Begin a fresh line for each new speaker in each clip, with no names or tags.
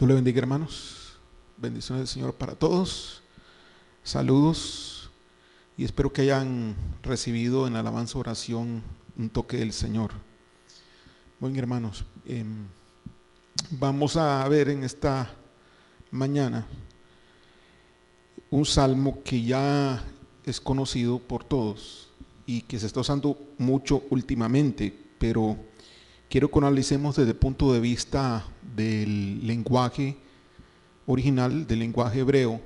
Dios le bendiga, hermanos. Bendiciones del Señor para todos. Saludos y espero que hayan recibido en la alabanza oración un toque del Señor. Bueno, hermanos, vamos a ver en esta mañana un salmo que ya es conocido por todos y que se está usando mucho últimamente, pero quiero que analicemos desde el punto de vista del lenguaje original, del lenguaje hebreo,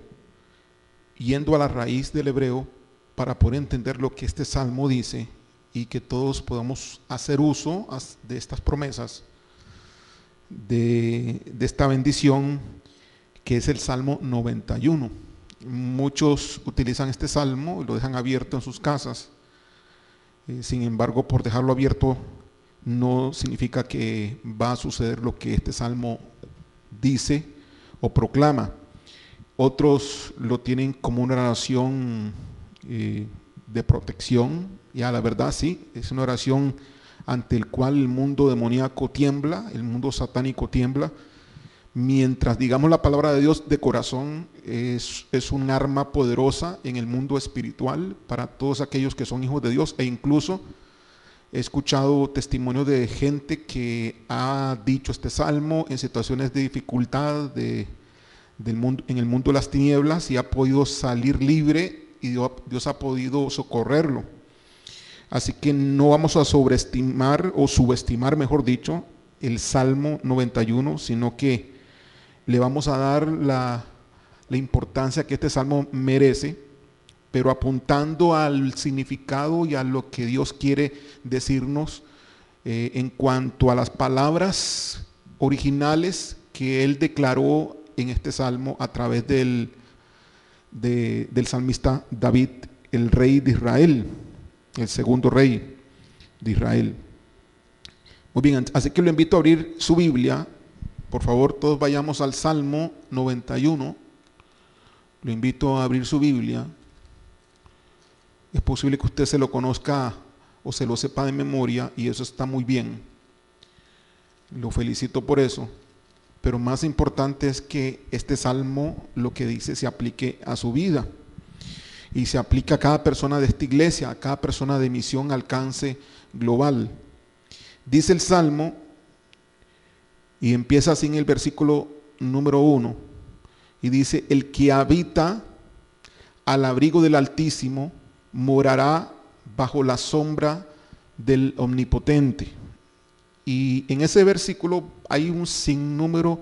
yendo a la raíz del hebreo para poder entender lo que este salmo dice y que todos podamos hacer uso de estas promesas, de esta bendición que es el Salmo 91. Muchos utilizan este salmo y lo dejan abierto en sus casas. Sin embargo, por dejarlo abierto no significa que va a suceder lo que este salmo dice o proclama. Otros lo tienen como una oración de protección. Ya la verdad sí, es una oración ante el cual el mundo demoníaco tiembla, el mundo satánico tiembla, mientras digamos la palabra de Dios de corazón es un arma poderosa en el mundo espiritual para todos aquellos que son hijos de Dios. E incluso he escuchado testimonios de gente que ha dicho este salmo en situaciones de dificultad del mundo, en el mundo de las tinieblas, y ha podido salir libre y Dios ha podido socorrerlo. Así que no vamos a sobreestimar o subestimar, mejor dicho, el Salmo 91, sino que le vamos a dar la importancia que este salmo merece, pero apuntando al significado y a lo que Dios quiere decirnos en cuanto a las palabras originales que Él declaró en este salmo a través del salmista David, el rey de Israel, el segundo rey de Israel. Muy bien, así que lo invito a abrir su Biblia. Por favor, todos vayamos al Salmo 91. Lo invito a abrir su Biblia. Es posible que usted se lo conozca o se lo sepa de memoria, y eso está muy bien. Lo felicito por eso. Pero más importante es que este salmo, lo que dice, se aplique a su vida. Y se aplica a cada persona de esta iglesia, a cada persona de Misión Alcance Global. Dice el salmo, y empieza así en el versículo número 1, y dice: el que habita al abrigo del Altísimo morará bajo la sombra del Omnipotente. Y en ese versículo hay un sinnúmero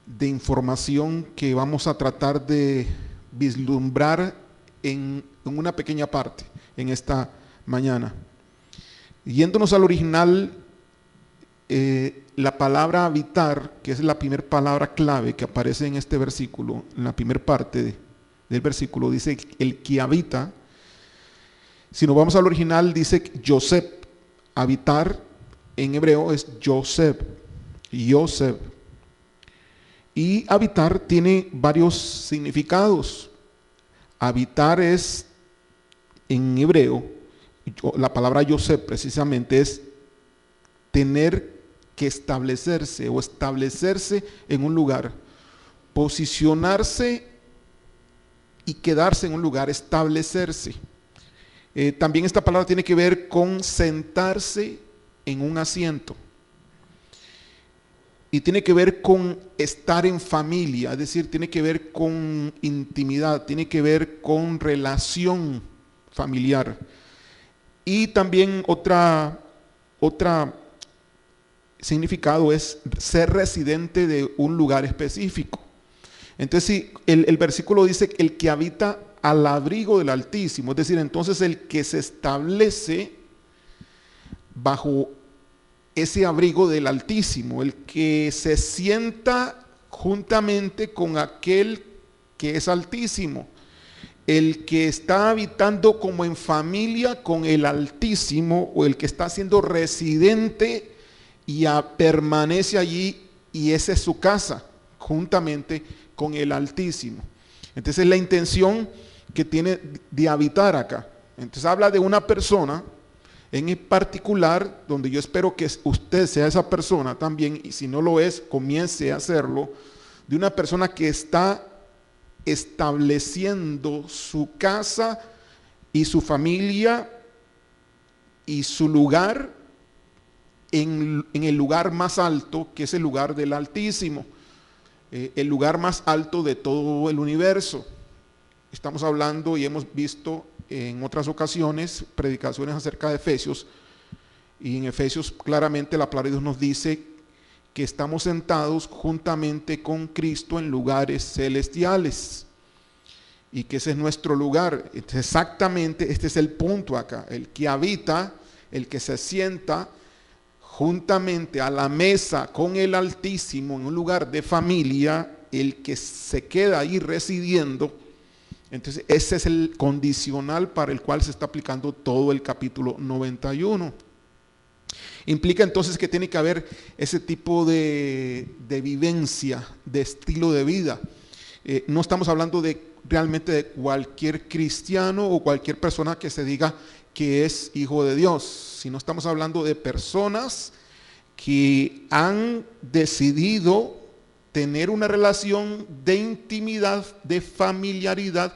de información que vamos a tratar de vislumbrar en una pequeña parte en esta mañana. Yéndonos al original, la palabra habitar, que es la primera palabra clave que aparece en este versículo, en la primera parte del versículo, dice el que habita. Si nos vamos al original, dice Yosef. Habitar en hebreo es Yosef. Yosef. Y habitar tiene varios significados. Habitar es, en hebreo, la palabra Yosef precisamente es tener que establecerse o establecerse en un lugar, posicionarse y quedarse en un lugar, establecerse. También esta palabra tiene que ver con sentarse en un asiento. Y tiene que ver con estar en familia, es decir, tiene que ver con intimidad, tiene que ver con relación familiar. Y también otra significado es ser residente de un lugar específico. Entonces, si el versículo dice el que habita al abrigo del Altísimo, es decir, entonces el que se establece bajo ese abrigo del Altísimo, el que se sienta juntamente con aquel que es altísimo, el que está habitando como en familia con el Altísimo, o el que está siendo residente y permanece allí, y esa es su casa, juntamente con el Altísimo. Entonces la intención que tiene de habitar acá. Entonces habla de una persona en particular, donde yo espero que usted sea esa persona también, y si no lo es, comience a hacerlo, de una persona que está estableciendo su casa y su familia y su lugar en el lugar más alto, que es el lugar del Altísimo, el lugar más alto de todo el universo. Estamos hablando y hemos visto en otras ocasiones predicaciones acerca de Efesios, y en Efesios claramente la palabra de Dios nos dice que estamos sentados juntamente con Cristo en lugares celestiales y que ese es nuestro lugar. Exactamente, este es el punto acá: el que habita, el que se sienta juntamente a la mesa con el Altísimo en un lugar de familia, el que se queda ahí residiendo. Entonces ese es el condicional para el cual se está aplicando todo el capítulo 91. Implica entonces que tiene que haber ese tipo de vivencia, de estilo de vida. No estamos hablando realmente de cualquier cristiano o cualquier persona que se diga que es hijo de Dios, sino estamos hablando de personas que han decidido tener una relación de intimidad, de familiaridad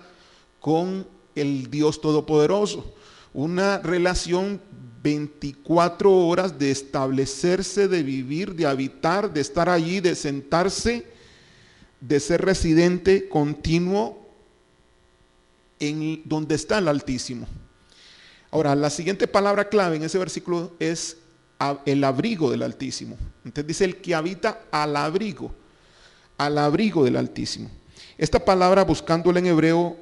con el Dios Todopoderoso, una relación 24 horas de establecerse, de vivir, de habitar, de estar allí, de sentarse, de ser residente continuo en donde está el Altísimo. Ahora, la siguiente palabra clave en ese versículo es el abrigo del Altísimo. Entonces dice el que habita al abrigo del Altísimo. Esta palabra, buscándola en hebreo,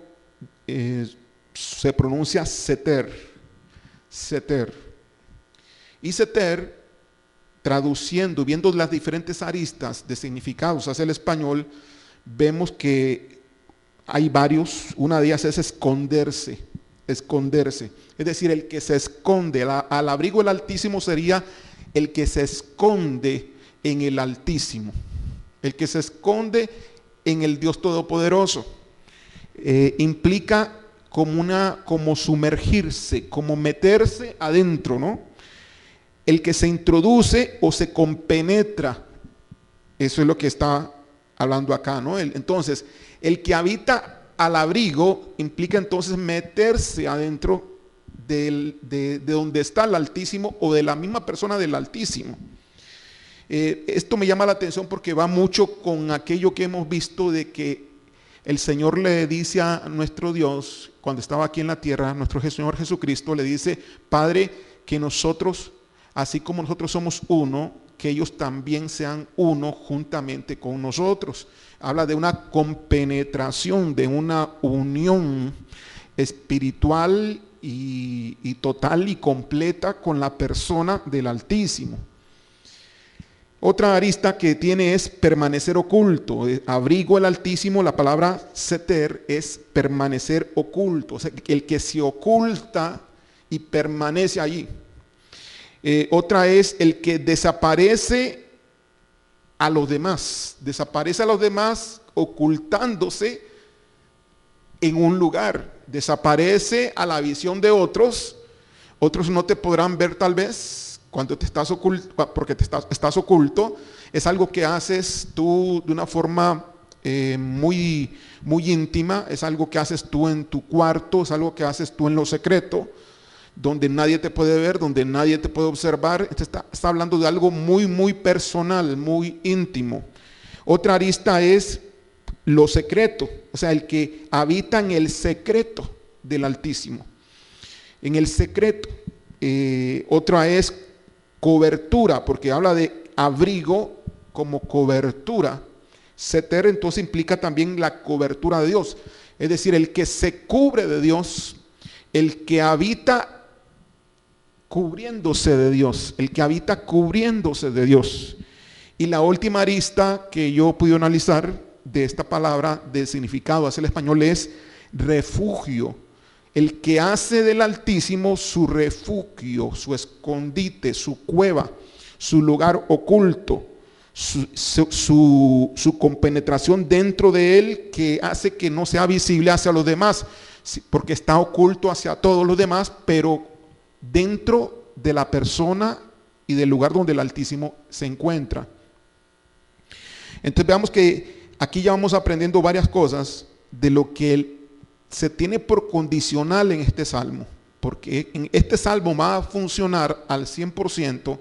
se pronuncia seter. Y seter, traduciendo, viendo las diferentes aristas de significados hacia el español, vemos que hay varios. Una de ellas es esconderse. Es decir, el que se esconde. Al abrigo del Altísimo sería el que se esconde en el Altísimo, el que se esconde en el Dios Todopoderoso. Implica como sumergirse, como meterse adentro, ¿no? El que se introduce o se compenetra. Eso es lo que está hablando acá, ¿no? Entonces, el que habita al abrigo implica entonces meterse adentro de donde está el Altísimo o de la misma persona del Altísimo. Esto me llama la atención porque va mucho con aquello que hemos visto de que el Señor le dice a nuestro Dios, cuando estaba aquí en la tierra, nuestro Señor Jesucristo le dice: Padre, que nosotros, así como nosotros somos uno, que ellos también sean uno juntamente con nosotros. Habla de una compenetración, de una unión espiritual y total y completa con la persona del Altísimo. Otra arista que tiene es permanecer oculto. Abrigo el Altísimo, la palabra seter es permanecer oculto, o sea, el que se oculta y permanece allí. Otra es el que desaparece a los demás, ocultándose en un lugar, desaparece a la visión de otros. Otros no te podrán ver tal vez cuando te estás oculto, porque estás oculto. Es algo que haces tú de una forma muy, muy íntima, es algo que haces tú en tu cuarto, es algo que haces tú en lo secreto, donde nadie te puede ver, donde nadie te puede observar. Está hablando de algo muy, muy personal, muy íntimo. Otra arista es lo secreto, o sea, el que habita en el secreto del Altísimo, en el secreto. Otra es cobertura, porque habla de abrigo como cobertura. Seter entonces implica también la cobertura de Dios, es decir, el que se cubre de Dios, el que habita cubriéndose de Dios, Y la última arista que yo pude analizar de esta palabra de significado hacia el español es refugio. El que hace del Altísimo su refugio, su escondite, su cueva, su lugar oculto, su compenetración dentro de él, que hace que no sea visible hacia los demás, porque está oculto hacia todos los demás, pero dentro de la persona y del lugar donde el Altísimo se encuentra. Entonces veamos que aquí ya vamos aprendiendo varias cosas de lo que se tiene por condicional en este salmo, porque en este salmo va a funcionar al 100%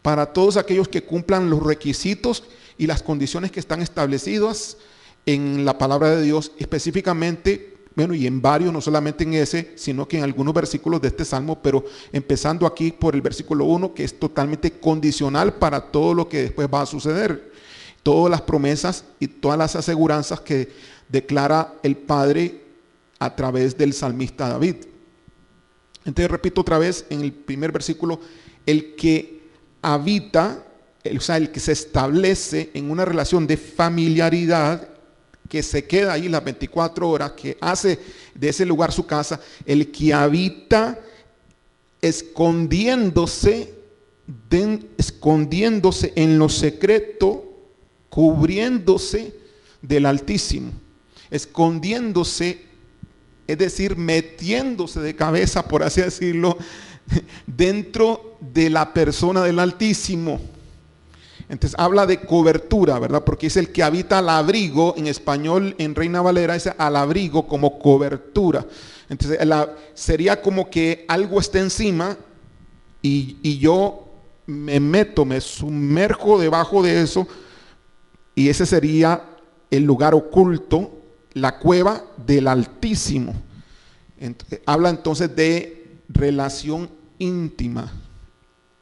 para todos aquellos que cumplan los requisitos y las condiciones que están establecidas en la palabra de Dios, específicamente, bueno, y en varios, no solamente en ese, sino que en algunos versículos de este salmo, pero empezando aquí por el versículo 1, que es totalmente condicional para todo lo que después va a suceder. Todas las promesas y todas las aseguranzas que declara el Padre a través del salmista David. Entonces repito otra vez en el primer versículo, el que habita, o sea, el que se establece en una relación de familiaridad, que se queda ahí las 24 horas, que hace de ese lugar su casa, el que habita escondiéndose en lo secreto, cubriéndose del Altísimo, escondiéndose, es decir, metiéndose de cabeza, por así decirlo, dentro de la persona del Altísimo. Entonces habla de cobertura, ¿verdad? Porque es el que habita al abrigo, en español, en Reina Valera, es al abrigo como cobertura. Entonces sería como que algo está encima y yo me sumerjo debajo de eso, y ese sería el lugar oculto, la cueva del Altísimo. Habla entonces de relación íntima,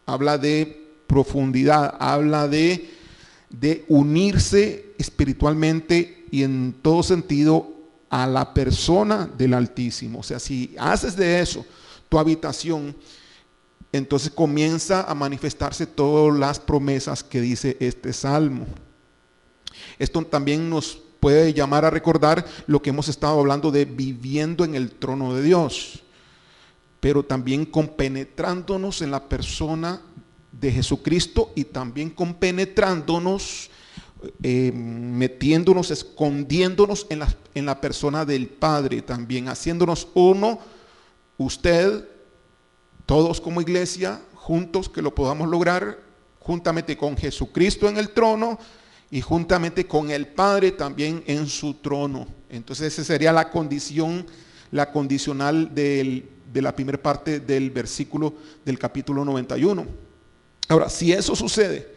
habla de profundidad, habla de unirse espiritualmente y en todo sentido a la persona del Altísimo. O sea, si haces de eso tu habitación, entonces comienza a manifestarse todas las promesas que dice este salmo. Esto también nos puede llamar a recordar lo que hemos estado hablando de viviendo en el trono de Dios, pero también compenetrándonos en la persona de Jesucristo y también compenetrándonos, metiéndonos, escondiéndonos en la persona del Padre, también haciéndonos uno, usted, todos como iglesia, juntos, que lo podamos lograr, juntamente con Jesucristo en el trono y juntamente con el Padre también en su trono. Entonces esa sería la condición, la condicional de la primera parte del versículo del capítulo 91. Ahora, si eso sucede,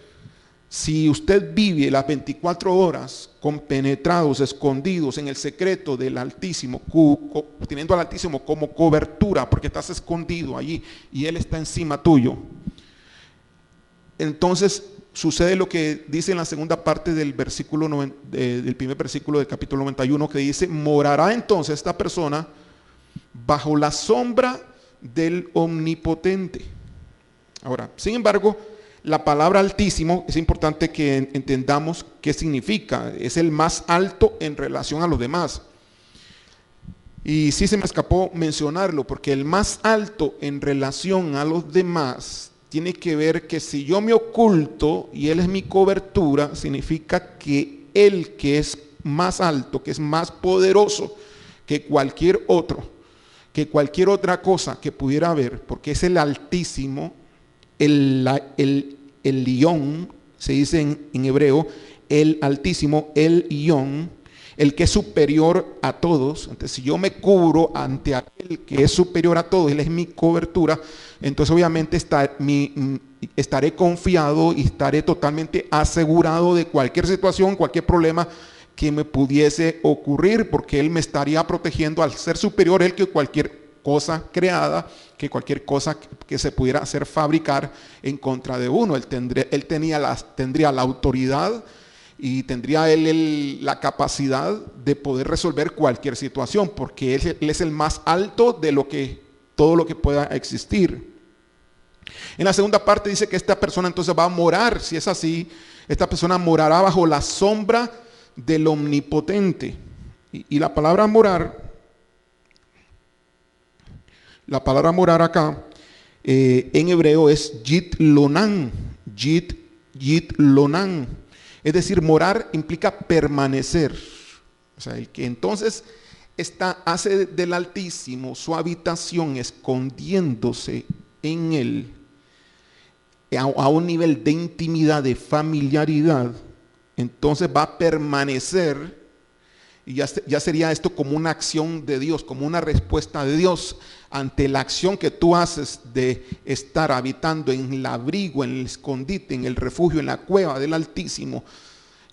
si usted vive las 24 horas compenetrados, escondidos en el secreto del Altísimo, teniendo al Altísimo como cobertura, porque estás escondido allí y Él está encima tuyo, entonces sucede lo que dice en la segunda parte del versículo del primer versículo del capítulo 91, que dice: morará entonces esta persona bajo la sombra del Omnipotente. Ahora, sin embargo, la palabra Altísimo es importante que entendamos qué significa. Es el más alto en relación a los demás. Y sí se me escapó mencionarlo, porque el más alto en relación a los demás tiene que ver que si yo me oculto y Él es mi cobertura, significa que Él, que es más alto, que es más poderoso que cualquier otro, que cualquier otra cosa que pudiera haber, porque es el Altísimo, el Lión, se dice en hebreo, el Altísimo, el Lión, el que es superior a todos. Entonces, si yo me cubro ante aquel que es superior a todos, Él es mi cobertura, entonces obviamente estaré confiado y estaré totalmente asegurado de cualquier situación, cualquier problema que me pudiese ocurrir, porque Él me estaría protegiendo al ser superior Él que cualquier cosa creada, que cualquier cosa que se pudiera hacer fabricar en contra de uno. Él tendría la autoridad y tendría él la capacidad de poder resolver cualquier situación, porque él es el más alto de todo lo que pueda existir. En la segunda parte dice que esta persona entonces va a morar. Si es así, esta persona morará bajo la sombra del Omnipotente. Y la palabra morar acá en hebreo es yitlonan. Yitlonan. Es decir, morar implica permanecer. O sea, el que entonces hace del Altísimo su habitación, escondiéndose en Él a un nivel de intimidad, de familiaridad, entonces va a permanecer, y ya sería esto como una acción de Dios, como una respuesta de Dios ante la acción que tú haces de estar habitando en el abrigo, en el escondite, en el refugio, en la cueva del Altísimo,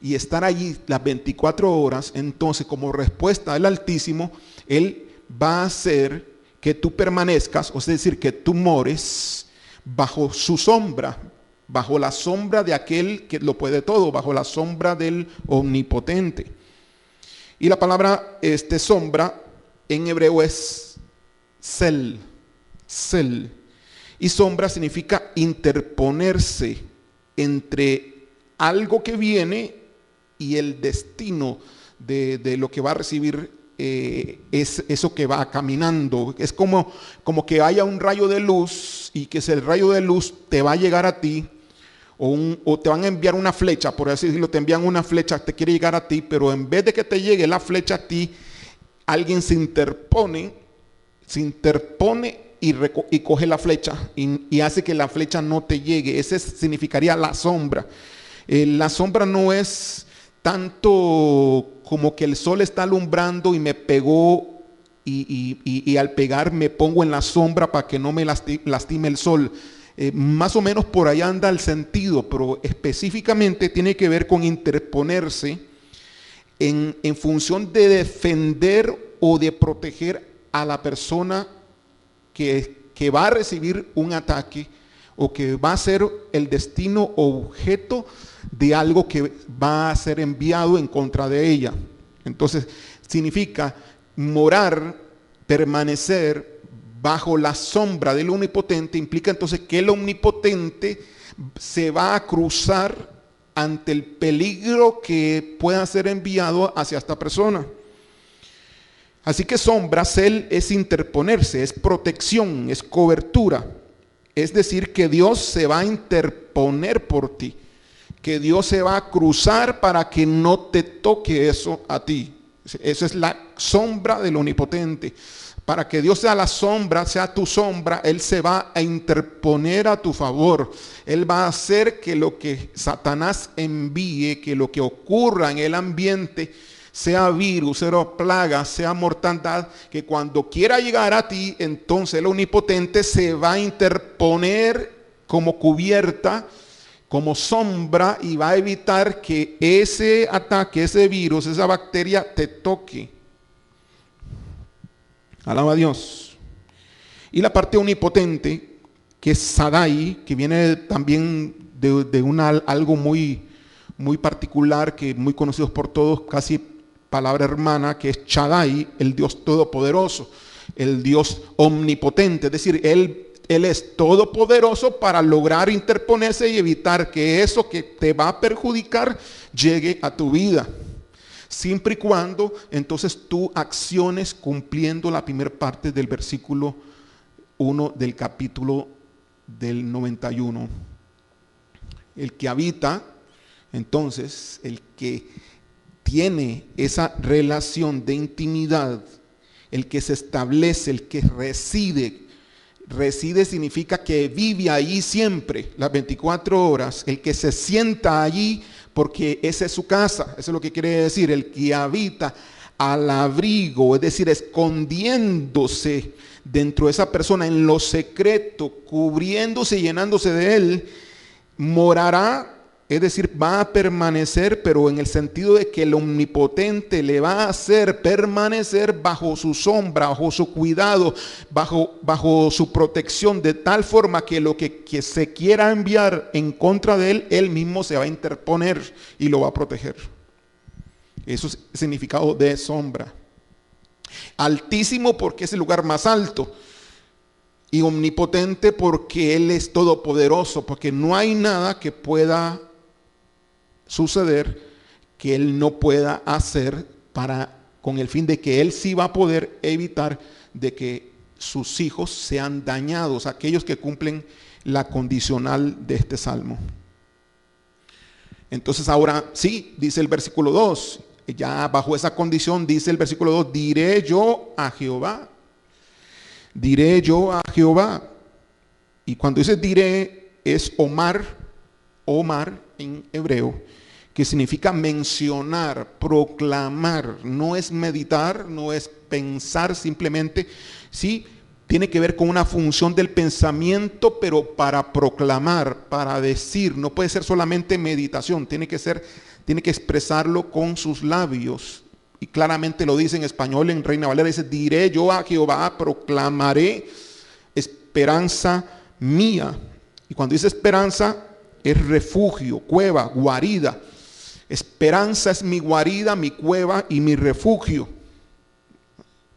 y estar allí las 24 horas. Entonces, como respuesta del Altísimo, Él va a hacer que tú permanezcas, o es decir, que tú mores bajo su sombra, bajo la sombra de aquel que lo puede todo, bajo la sombra del Omnipotente. Y la palabra sombra en hebreo es sel, sel. Y sombra significa interponerse entre algo que viene y el destino de lo que va a recibir, es eso que va caminando. Es como que haya un rayo de luz y que ese rayo de luz te va a llegar a ti, o te van a enviar una flecha, por así decirlo, te envían una flecha, te quiere llegar a ti, pero en vez de que te llegue la flecha a ti, alguien se interpone y coge la flecha y hace que la flecha no te llegue. Ese significaría la sombra. La sombra no es tanto como que el sol está alumbrando y me pegó y al pegar me pongo en la sombra para que no me lastime el sol. Más o menos por ahí anda el sentido, pero específicamente tiene que ver con interponerse en función de defender o de proteger a la persona que va a recibir un ataque, o que va a ser el destino o objeto de algo que va a ser enviado en contra de ella. Entonces significa morar, permanecer bajo la sombra del Omnipotente. Implica entonces que el Omnipotente se va a cruzar ante el peligro que pueda ser enviado hacia esta persona. Así que sombra, sel, es interponerse, es protección, es cobertura. Es decir, que Dios se va a interponer por ti, que Dios se va a cruzar para que no te toque eso a ti. Eso es la sombra del Omnipotente. Para que Dios sea la sombra, sea tu sombra, Él se va a interponer a tu favor. Él va a hacer que lo que Satanás envíe, que lo que ocurra en el ambiente, sea virus, sea plaga, sea mortandad, que cuando quiera llegar a ti, entonces el Omnipotente se va a interponer como cubierta, como sombra, y va a evitar que ese ataque, ese virus, esa bacteria te toque. Alaba a Dios. Y la parte omnipotente, que es Sadai, que viene también de algo muy particular, que muy conocidos por todos, casi palabra hermana, que es Shaddai, el Dios todopoderoso, el Dios omnipotente. Es decir, Él es todopoderoso para lograr interponerse y evitar que eso que te va a perjudicar llegue a tu vida. Siempre y cuando entonces tú acciones cumpliendo la primera parte del versículo 1 del capítulo del 91. El que habita, entonces, el que tiene esa relación de intimidad, el que se establece, el que reside significa que vive allí siempre, las 24 horas, el que se sienta allí porque esa es su casa. Eso es lo que quiere decir, el que habita al abrigo, es decir, escondiéndose dentro de esa persona en lo secreto, cubriéndose y llenándose de él, morará. Es decir, va a permanecer, pero en el sentido de que el Omnipotente le va a hacer permanecer bajo su sombra, bajo su cuidado, bajo su protección, de tal forma que lo que se quiera enviar en contra de él, él mismo se va a interponer y lo va a proteger. Eso es el significado de sombra. Altísimo porque es el lugar más alto. Y omnipotente porque Él es todopoderoso, porque no hay nada que pueda suceder que Él no pueda hacer con el fin de que Él sí va a poder evitar de que sus hijos sean dañados, aquellos que cumplen la condicional de este salmo. Entonces ahora sí, dice el versículo 2, ya bajo esa condición dice el versículo 2, diré yo a Jehová. Diré yo a Jehová. Y cuando dice diré es Omar en hebreo, que significa mencionar, proclamar. No es meditar, no es pensar simplemente, sí, tiene que ver con una función del pensamiento, pero para proclamar, para decir. No puede ser solamente meditación, tiene que expresarlo con sus labios. Y claramente lo dice en español, en Reina Valera, dice: diré yo a Jehová, proclamaré esperanza mía. Y cuando dice esperanza, es refugio, cueva, guarida. Esperanza es mi guarida, mi cueva y mi refugio.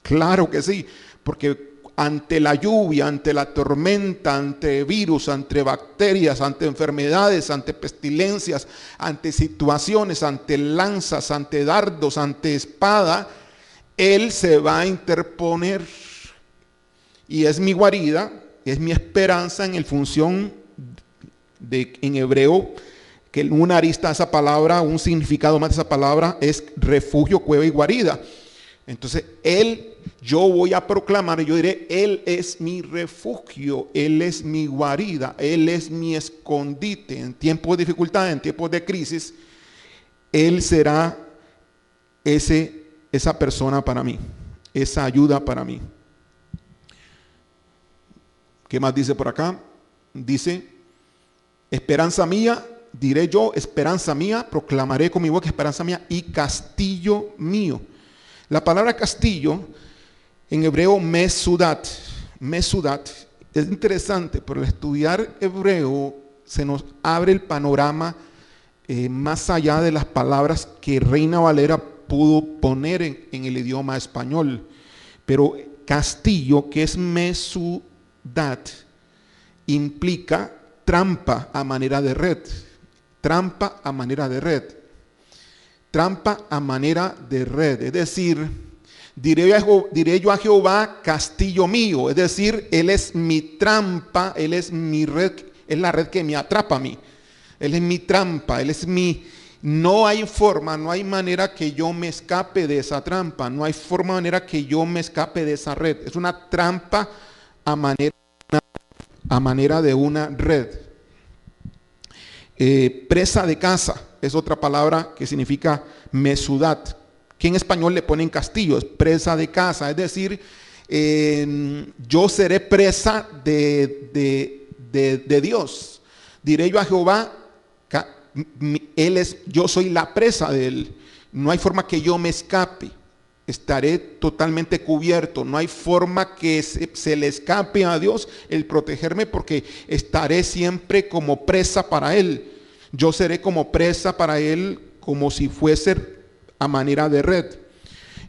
Claro que sí, porque ante la lluvia, ante la tormenta, ante virus, ante bacterias, ante enfermedades, ante pestilencias, ante situaciones, ante lanzas, ante dardos, ante espada, Él se va a interponer. Y es mi guarida, es mi esperanza en el función en hebreo, que una arista de esa palabra, un significado más de esa palabra es refugio, cueva y guarida. Entonces, yo voy a proclamar, yo diré: Él es mi refugio, Él es mi guarida, Él es mi escondite. En tiempos de dificultad, en tiempos de crisis, Él será esa persona para mí, esa ayuda para mí. ¿Qué más dice por acá? Dice: esperanza mía, diré yo, esperanza mía, proclamaré con mi boca esperanza mía y castillo mío. La palabra castillo, en hebreo mesudat, es interesante, pero al estudiar hebreo se nos abre el panorama más allá de las palabras que Reina Valera pudo poner en el idioma español. Pero castillo, que es mesudat, implica trampa a manera de red, trampa a manera de red, trampa a manera de red. Es decir, diré yo a Jehová, castillo mío. Es decir, Él es mi trampa, Él es mi red, es la red que me atrapa a mí. Él es mi trampa, Él es no hay forma, no hay manera que yo me escape de esa trampa, no hay manera que yo me escape de esa red. Es una trampa a manera de una red. Presa de casa es otra palabra que significa mesudat, que en español le ponen castillo, es presa de casa. Es decir, yo seré presa de Dios. Diré yo a Jehová, yo soy la presa de Él. No hay forma que yo me escape. Estaré totalmente cubierto. No hay forma que se le escape a Dios el protegerme, porque estaré siempre como presa para Él. Yo seré como presa para Él, como si fuese a manera de red.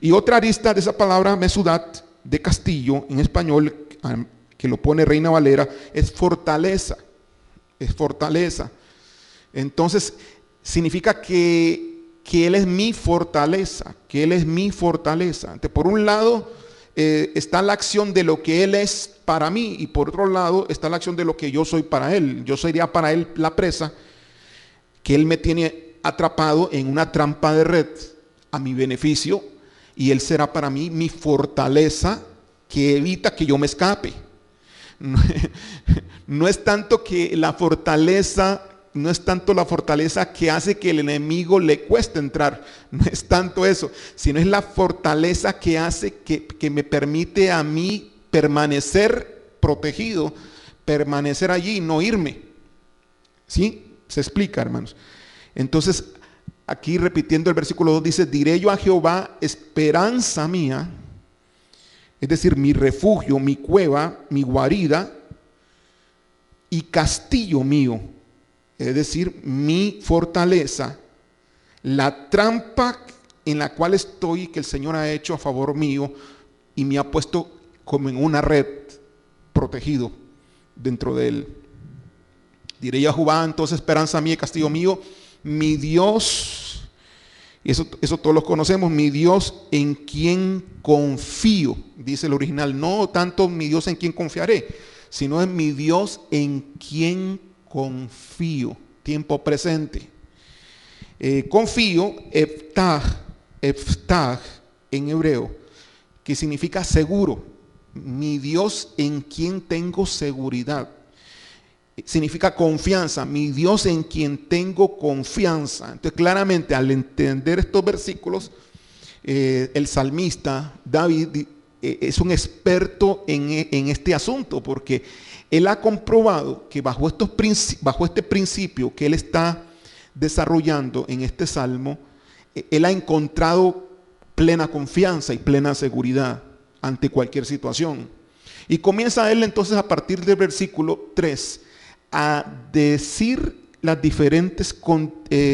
Y otra arista de esa palabra mesudat, de castillo, en español, que lo pone Reina Valera, es fortaleza. Es fortaleza. Entonces, significa que Él es mi fortaleza, que Él es mi fortaleza. Entonces, por un lado está la acción de lo que Él es para mí, y por otro lado está la acción de lo que yo soy para Él. Yo sería para Él la presa, que Él me tiene atrapado en una trampa de red a mi beneficio, y Él será para mí mi fortaleza que evita que yo me escape. No es tanto la fortaleza que hace que el enemigo le cueste entrar, no es tanto eso, sino es la fortaleza que hace que me permite a mí permanecer protegido, permanecer allí y no irme. ¿Sí? Se explica, hermanos. Entonces, aquí repitiendo el versículo 2 dice: diré yo a Jehová, esperanza mía, es decir, mi refugio, mi cueva, mi guarida y castillo mío. Es decir, mi fortaleza, la trampa en la cual estoy, que el Señor ha hecho a favor mío y me ha puesto como en una red, protegido dentro de Él. Diré yo a Jehová, entonces esperanza mía y castillo mío, mi Dios, y eso todos lo conocemos, mi Dios en quien confío, dice el original. No tanto mi Dios en quien confiaré, sino en mi Dios en quien confío, tiempo presente. Confío, eftah en hebreo, que significa seguro. Mi Dios en quien tengo seguridad. significa confianza, mi Dios en quien tengo confianza. Entonces claramente al entender estos versículos, el salmista David es un experto en este asunto, porque él ha comprobado que bajo este principio que él está desarrollando en este salmo, él ha encontrado plena confianza y plena seguridad ante cualquier situación. Y comienza él entonces a partir del versículo 3 a decir las diferentes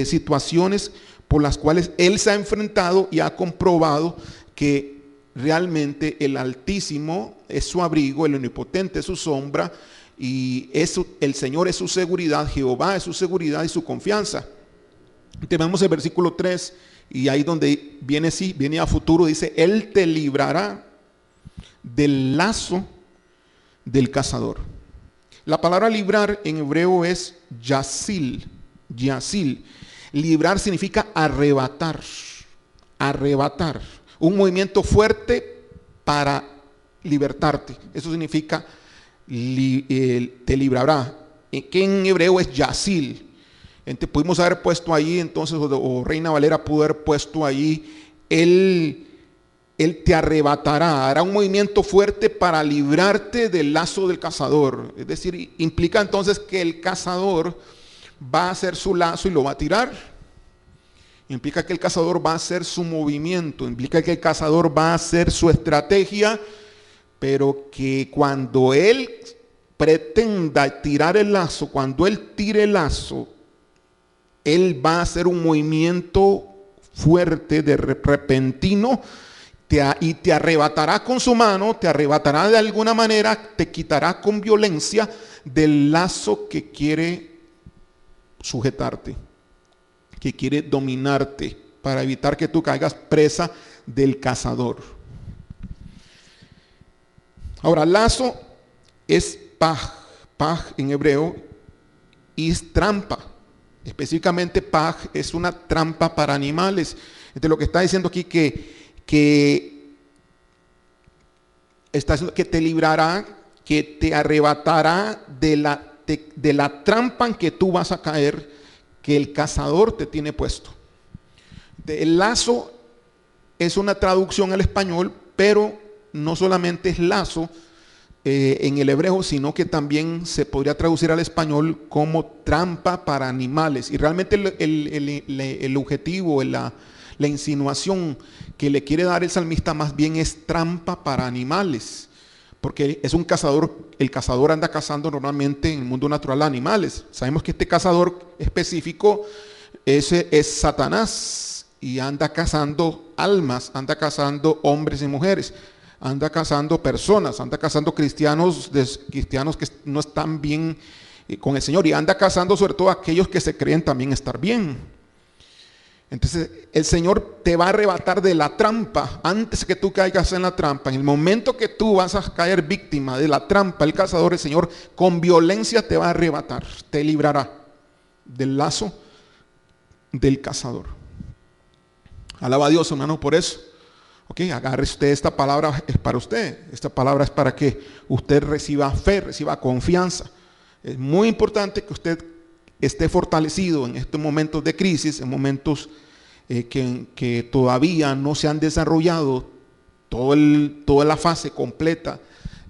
situaciones por las cuales él se ha enfrentado y ha comprobado que realmente el Altísimo es su abrigo, el Omnipotente es su sombra, y el Señor es su seguridad, Jehová es su seguridad y su confianza. Tenemos el versículo 3, y ahí donde viene a futuro, dice: Él te librará del lazo del cazador. La palabra librar en hebreo es yasil. Librar significa arrebatar. Un movimiento fuerte para libertarte. Eso significa te librará. Que en hebreo es yasil. Entonces pudimos haber puesto ahí entonces, o Reina Valera pudo haber puesto ahí, Él te arrebatará, hará un movimiento fuerte para librarte del lazo del cazador. Es decir, implica entonces que el cazador va a hacer su lazo y lo va a tirar. Implica que el cazador va a hacer su movimiento, implica que el cazador va a hacer su estrategia, pero que cuando él pretenda tirar el lazo, cuando él tire el lazo, él va a hacer un movimiento fuerte, repentino, y te arrebatará con su mano, te arrebatará de alguna manera, te quitará con violencia del lazo que quiere sujetarte, que quiere dominarte, para evitar que tú caigas presa del cazador. Ahora, lazo es paj en hebreo, y es trampa. Específicamente paj es una trampa para animales. Entonces lo que está diciendo aquí que está diciendo que te librará, que te arrebatará de la trampa en que tú vas a caer, que el cazador te tiene puesto. El lazo es una traducción al español, pero no solamente es lazo en el hebreo, sino que también se podría traducir al español como trampa para animales. Y realmente el objetivo, la insinuación que le quiere dar el salmista más bien es trampa para animales, porque es un cazador. El cazador anda cazando normalmente en el mundo natural animales. Sabemos que este cazador específico es Satanás, y anda cazando almas, anda cazando hombres y mujeres, anda cazando personas, anda cazando cristianos que no están bien con el Señor, y anda cazando sobre todo aquellos que se creen también estar bien. Entonces el Señor te va a arrebatar de la trampa antes que tú caigas en la trampa. En el momento que tú vas a caer víctima de la trampa, el cazador, el Señor con violencia te va a arrebatar, te librará del lazo del cazador. Alaba a Dios, hermano, por eso. Ok, agarre usted, esta palabra es para usted. Esta palabra es para que usted reciba fe, reciba confianza. Es muy importante que usted esté fortalecido en estos momentos de crisis, en momentos que todavía no se han desarrollado toda la fase completa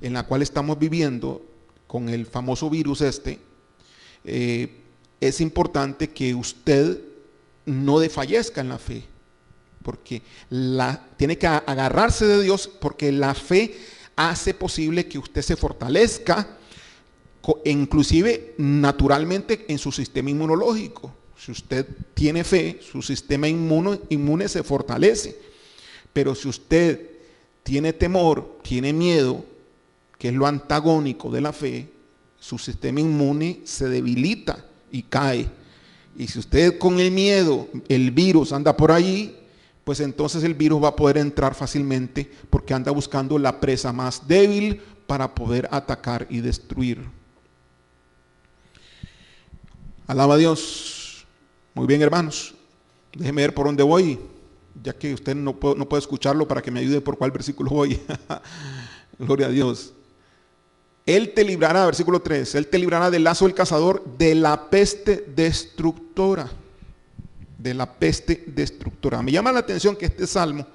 en la cual estamos viviendo con el famoso virus este. Es importante que usted no desfallezca en la fe, porque tiene que agarrarse de Dios, porque la fe hace posible que usted se fortalezca, inclusive naturalmente en su sistema inmunológico. Si usted tiene fe, su sistema inmune se fortalece. Pero si usted tiene temor, tiene miedo, que es lo antagónico de la fe, su sistema inmune se debilita y cae. Y si usted con el miedo, el virus anda por allí, pues entonces el virus va a poder entrar fácilmente, porque anda buscando la presa más débil para poder atacar y destruir. Alaba a Dios. Muy bien, hermanos. Déjeme ver por dónde voy, ya que usted no puede escucharlo, para que me ayude por cuál versículo voy. Gloria a Dios. Él te librará, versículo 3, Él te librará del lazo del cazador, de la peste destructora. De la peste destructora. Me llama la atención que este salmo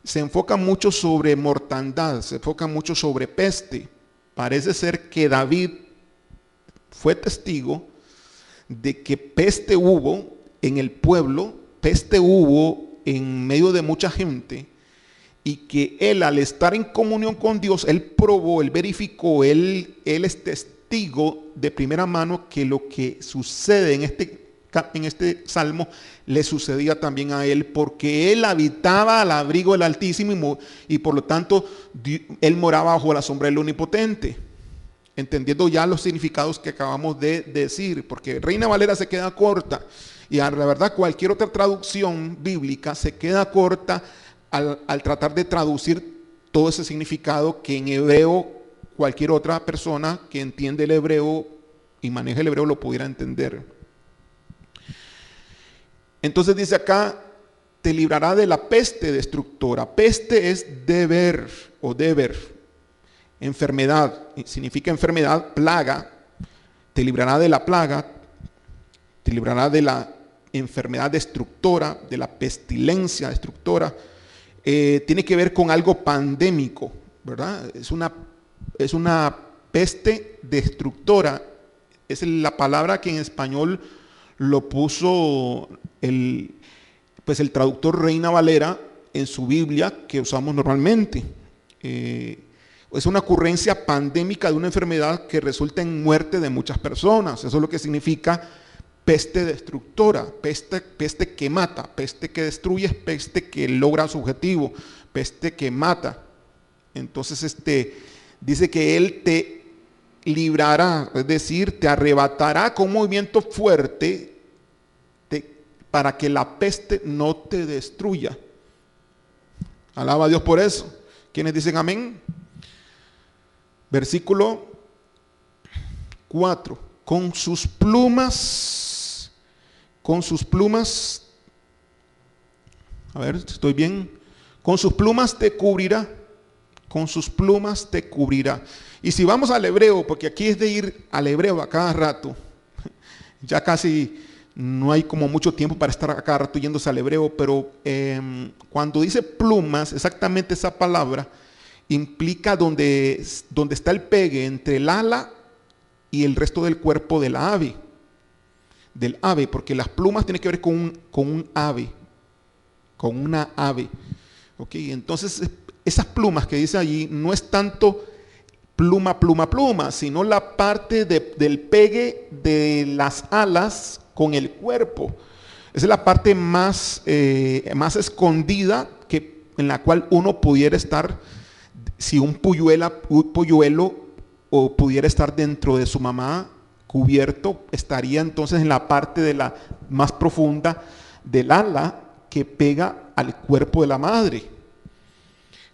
se enfoca mucho sobre mortandad, se enfoca mucho sobre peste. Parece ser que David fue testigo de que peste hubo en el pueblo, peste hubo en medio de mucha gente, y que él, al estar en comunión con Dios, él probó, él verificó, él es testigo de primera mano que lo que sucede en este salmo le sucedía también a él, porque él habitaba al abrigo del Altísimo y por lo tanto él moraba bajo la sombra del Omnipotente, entendiendo ya los significados que acabamos de decir, porque Reina Valera se queda corta y la verdad cualquier otra traducción bíblica se queda corta al tratar de traducir todo ese significado que en hebreo cualquier otra persona que entiende el hebreo y maneja el hebreo lo pudiera entender. Entonces dice acá, te librará de la peste destructora. Peste es deber o deber. Enfermedad, significa enfermedad, plaga. Te librará de la plaga, te librará de la enfermedad destructora, de la pestilencia destructora. Tiene que ver con algo pandémico, ¿verdad? Es una peste destructora. Es la palabra que en español lo puso el traductor Reina Valera en su Biblia que usamos normalmente. Es una ocurrencia pandémica de una enfermedad que resulta en muerte de muchas personas. Eso es lo que significa peste destructora, peste que mata, peste que destruye, peste que logra su objetivo, peste que mata. Entonces dice que Él te librará, es decir, te arrebatará con un movimiento fuerte para que la peste no te destruya. Alaba a Dios por eso. ¿Quiénes dicen amén? Versículo 4. Con sus plumas, a ver, estoy bien. Con sus plumas te cubrirá. Con sus plumas te cubrirá. Y si vamos al hebreo, porque aquí es de ir al hebreo a cada rato, ya casi no hay como mucho tiempo para estar a cada rato yéndose al hebreo, pero cuando dice plumas, exactamente esa palabra implica donde está el pegue entre el ala y el resto del cuerpo del ave, porque las plumas tienen que ver con un ave, con una ave. ¿Ok? Entonces, esas plumas que dice allí no es tanto pluma, sino la parte del pegue de las alas con el cuerpo. Esa es la parte más escondida en la cual uno pudiera estar, si un polluelo o pudiera estar dentro de su mamá cubierto, estaría entonces en la parte de la más profunda del ala que pega al cuerpo de la madre.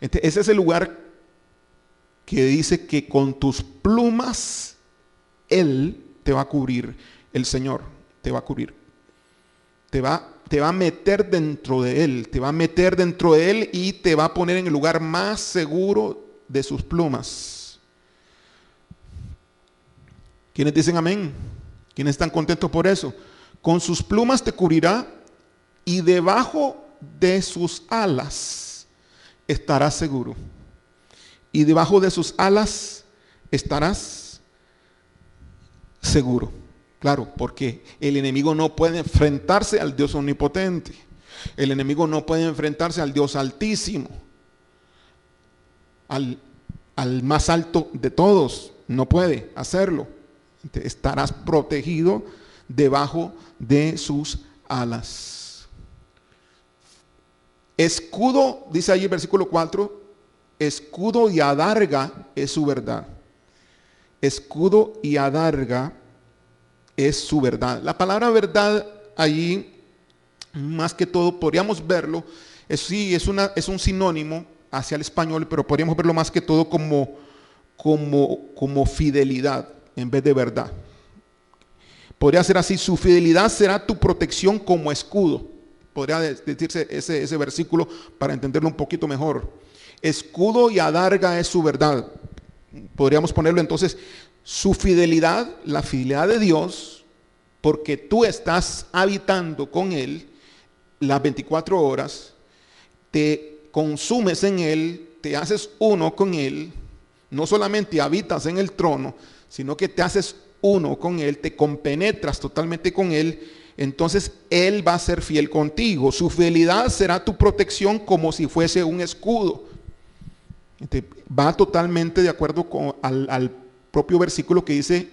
Ese es el lugar que dice que con tus plumas Él te va a cubrir, el Señor te va a cubrir. Te va a meter dentro de Él, y te va a poner en el lugar más seguro de sus plumas. ¿Quiénes dicen amén? ¿Quiénes están contentos por eso? Con sus plumas te cubrirá y debajo de sus alas estarás seguro. Y debajo de sus alas estarás seguro. Claro, porque el enemigo no puede enfrentarse al Dios omnipotente. El enemigo no puede enfrentarse al Dios altísimo, al más alto de todos. No puede hacerlo. Estarás protegido debajo de sus alas. Escudo, dice allí el versículo 4, escudo y adarga es su verdad. Escudo y adarga es su verdad. La palabra verdad allí, más que todo, podríamos verlo, es un sinónimo hacia el español, pero podríamos verlo más que todo como fidelidad en vez de verdad. Podría ser así: su fidelidad será tu protección como escudo. Podría decirse ese versículo para entenderlo un poquito mejor. Escudo y adarga es su verdad. podríamos ponerlo entonces, su fidelidad, la fidelidad de Dios, porque tú estás habitando con Él las 24 horas, te consumes en Él, te haces uno con Él, no solamente habitas en el trono, sino que te haces uno con Él, te compenetras totalmente con Él, entonces Él va a ser fiel contigo. Su fidelidad será tu protección como si fuese un escudo. Va totalmente de acuerdo al propio versículo que dice,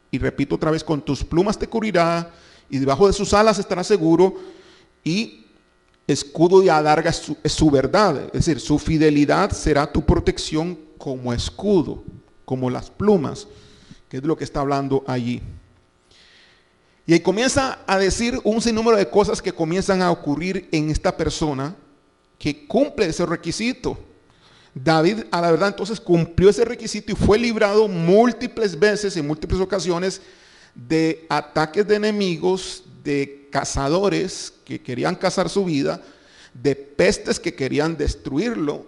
y repito otra vez, con tus plumas te cubrirá y debajo de sus alas estarás seguro, y escudo de adarga es su verdad, es decir, su fidelidad será tu protección como escudo, como las plumas, que es lo que está hablando allí. Y ahí comienza a decir un sinnúmero de cosas que comienzan a ocurrir en esta persona que cumple ese requisito. David, a la verdad, entonces cumplió ese requisito y fue librado múltiples veces, en múltiples ocasiones, de ataques de enemigos, de cazadores que querían cazar su vida, de pestes que querían destruirlo.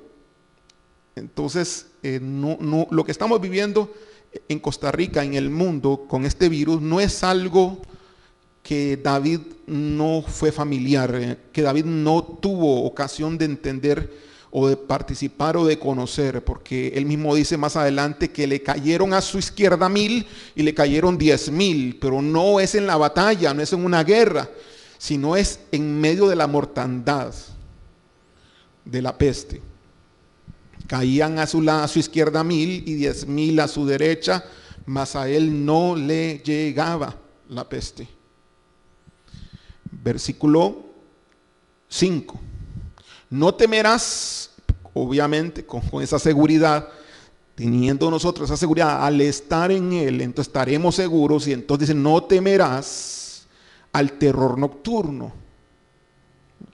Entonces, lo que estamos viviendo en Costa Rica, en el mundo, con este virus, no es algo que David no fue familiar, que David no tuvo ocasión de entender o de participar o de conocer, porque él mismo dice más adelante que le cayeron a su izquierda 1000 y le cayeron 10,000, pero no es en la batalla, no es en una guerra, sino es en medio de la mortandad, de la peste. Caían a su izquierda 1000 y 10,000 a su derecha, mas a él no le llegaba la peste. Versículo 5. No temerás, obviamente, con esa seguridad, teniendo nosotros esa seguridad, al estar en Él, entonces estaremos seguros, y entonces dice, no temerás al terror nocturno.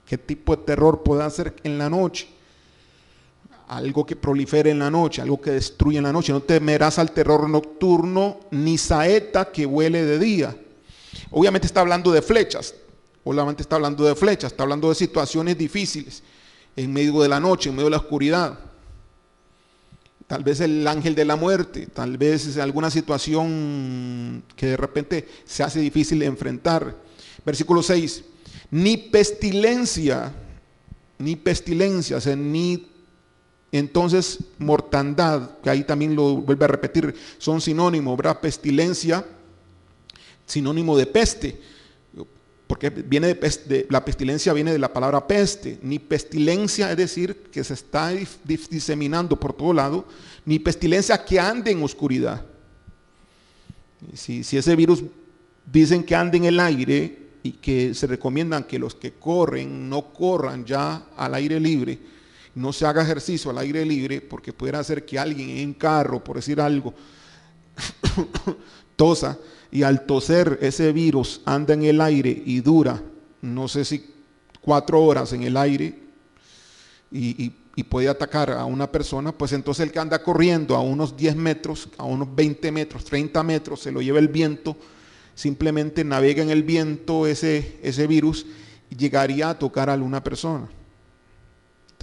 ¿Qué tipo de terror puede hacer en la noche? Algo que prolifere en la noche, algo que destruye en la noche. No temerás al terror nocturno, ni saeta que vuele de día. Obviamente está hablando de flechas, obviamente está hablando de flechas, está hablando de situaciones difíciles, en medio de la noche, en medio de la oscuridad. Tal vez el ángel de la muerte, tal vez es alguna situación que de repente se hace difícil de enfrentar. Versículo 6, ni pestilencia, o sea, ni entonces mortandad, que ahí también lo vuelve a repetir, son sinónimos, ¿verdad? Pestilencia, sinónimo de peste, porque viene de peste, la pestilencia viene de la palabra peste. Ni pestilencia, es decir, que se está diseminando por todo lado, ni pestilencia que ande en oscuridad. Si ese virus dicen que ande en el aire y que se recomiendan que los que corren no corran ya al aire libre, no se haga ejercicio al aire libre, porque pudiera hacer que alguien en carro, por decir algo, tosa, y al toser ese virus anda en el aire y dura, no sé si 4 horas en el aire, y puede atacar a una persona, pues entonces el que anda corriendo a unos 10 metros, a unos 20 metros, 30 metros, se lo lleva el viento, simplemente navega en el viento ese virus y llegaría a tocar a una persona.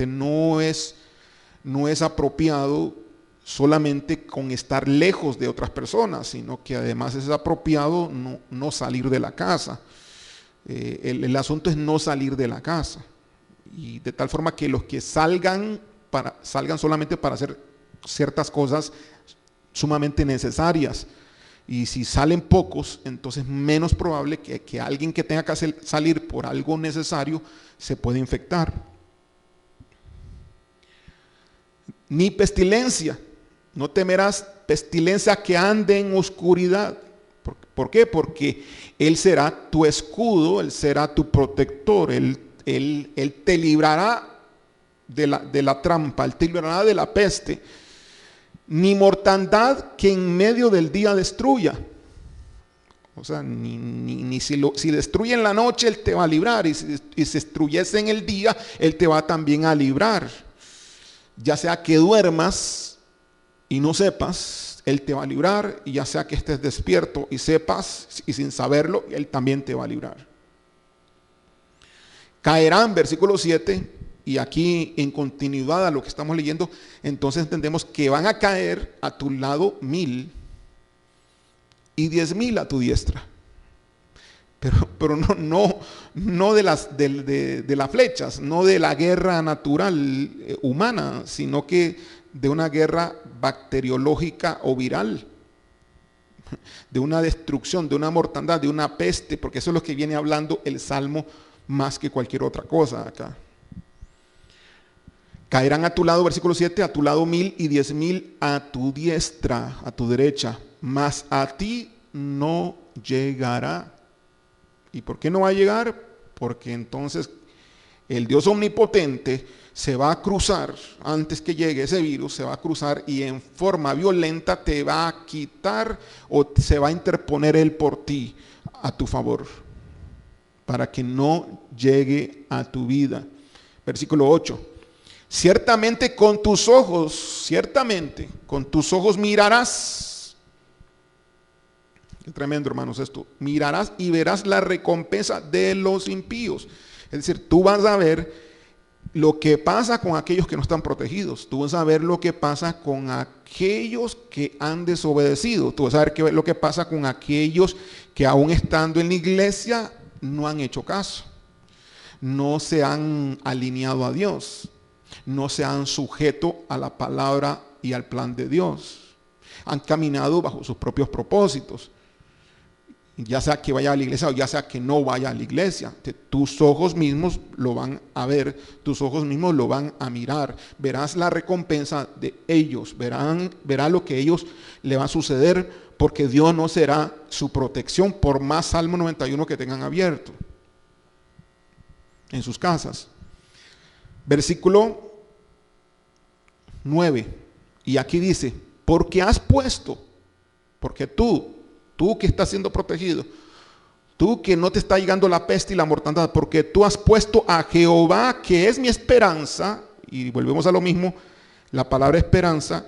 No es apropiado solamente con estar lejos de otras personas, sino que además es apropiado no salir de la casa. El asunto es no salir de la casa, y de tal forma que los que salgan solamente para hacer ciertas cosas sumamente necesarias, y si salen pocos, entonces menos probable que alguien que tenga que salir por algo necesario se pueda infectar. Ni pestilencia, no temerás pestilencia que ande en oscuridad. ¿Por qué? Porque Él será tu escudo, Él será tu protector, Él te librará de la trampa, Él te librará de la peste. Ni mortandad que en medio del día destruya. O sea, si destruye en la noche, Él te va a librar, y si destruyese en el día, Él te va también a librar. Ya sea que duermas y no sepas, Él te va a librar, y ya sea que estés despierto y sepas, y sin saberlo, Él también te va a librar. Caerán, versículo 7, y aquí en continuidad a lo que estamos leyendo, entonces entendemos que van a caer a tu lado 1000 y 10,000 a tu diestra. Pero no de las flechas, no de la guerra natural humana, sino que de una guerra bacteriológica o viral, de una destrucción, de una mortandad, de una peste, porque eso es lo que viene hablando el Salmo más que cualquier otra cosa acá. Caerán a tu lado, versículo 7, a tu lado 1000 y 10,000 a tu diestra, a tu derecha, mas a ti no llegará. ¿Y por qué no va a llegar? Porque entonces el Dios omnipotente se va a cruzar, antes que llegue ese virus, se va a cruzar y en forma violenta te va a quitar o se va a interponer Él por ti a tu favor, para que no llegue a tu vida. Versículo 8. Ciertamente con tus ojos mirarás. Qué tremendo, hermanos, esto. Mirarás y verás la recompensa de los impíos. Es decir, tú vas a ver lo que pasa con aquellos que no están protegidos. Tú vas a ver lo que pasa con aquellos que han desobedecido. Tú vas a ver lo que pasa con aquellos que aún estando en la iglesia no han hecho caso. No se han alineado a Dios. No se han sujeto a la palabra y al plan de Dios. Han caminado bajo sus propios propósitos. Ya sea que vaya a la iglesia o ya sea que no vaya a la iglesia, tus ojos mismos lo van a ver, tus ojos mismos lo van a mirar, verás la recompensa de ellos, verá lo que a ellos le va a suceder, porque Dios no será su protección por más Salmo 91 que tengan abierto en sus casas. Versículo 9, y aquí dice, porque tú que estás siendo protegido, tú que no te está llegando la peste y la mortandad, porque tú has puesto a Jehová, que es mi esperanza, y volvemos a lo mismo, la palabra esperanza